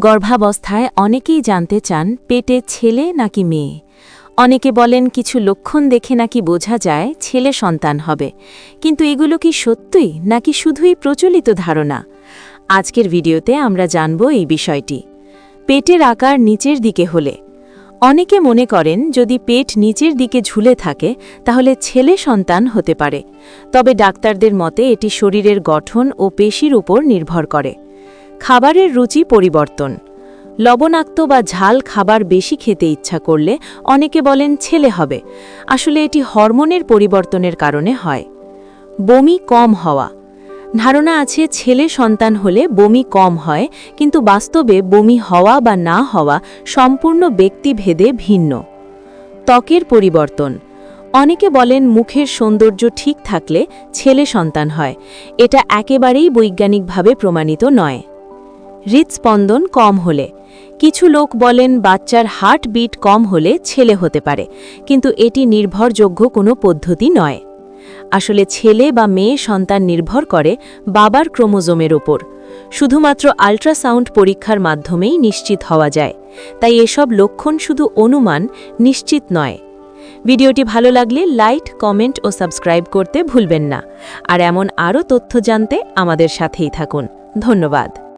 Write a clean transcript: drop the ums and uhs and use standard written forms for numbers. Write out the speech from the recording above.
গর্ভাবস্থায় অনেকেই জানতে চান পেটে ছেলে নাকি মেয়ে। অনেকে বলেন কিছু লক্ষণ দেখে নাকি বোঝা যায় ছেলে সন্তান হবে, কিন্তু এগুলো কি সত্যই নাকি শুধুই প্রচলিত ধারণা? আজকের ভিডিওতে আমরা জানব এই বিষয়টি। পেটের আকার নিচের দিকে হলে অনেকে মনে করেন যদি পেট নিচের দিকে ঝুলে থাকে তাহলে ছেলে সন্তান হতে পারে, তবে ডাক্তারদের মতে এটি শরীরের গঠন ও পেশির উপর নির্ভর করে। খাবারের রুচি পরিবর্তন। লবণাক্ত বা ঝাল খাবার বেশি খেতে ইচ্ছা করলে অনেকে বলেন ছেলে হবে, আসলে এটি হরমোনের পরিবর্তনের কারণে হয়। বমি কম হওয়া। ধারণা আছে ছেলে সন্তান হলে বমি কম হয়, কিন্তু বাস্তবে বমি হওয়া বা না হওয়া সম্পূর্ণ ব্যক্তিভেদে ভিন্ন। ত্বকের পরিবর্তন। অনেকে বলেন মুখের সৌন্দর্য ঠিক থাকলে ছেলে সন্তান হয়, এটা একেবারেই বৈজ্ঞানিকভাবে প্রমাণিত নয়। হৃদস্পন্দন কম হলে। কিছু লোক বলেন বাচ্চার হার্টবিট কম হলে ছেলে হতে পারে, কিন্তু এটি নির্ভরযোগ্য কোনো পদ্ধতি নয়। আসলে ছেলে বা মেয়ে সন্তান নির্ভর করে বাবার ক্রোমোজোমের ওপর। শুধুমাত্র আল্ট্রাসাউন্ড পরীক্ষার মাধ্যমেই নিশ্চিত হওয়া যায়, তাই এসব লক্ষণ শুধু অনুমান, নিশ্চিত নয়। ভিডিওটি ভালো লাগলে লাইক, কমেন্ট ও সাবস্ক্রাইব করতে ভুলবেন না। আর এমন আরও তথ্য জানতে আমাদের সাথেই থাকুন। ধন্যবাদ।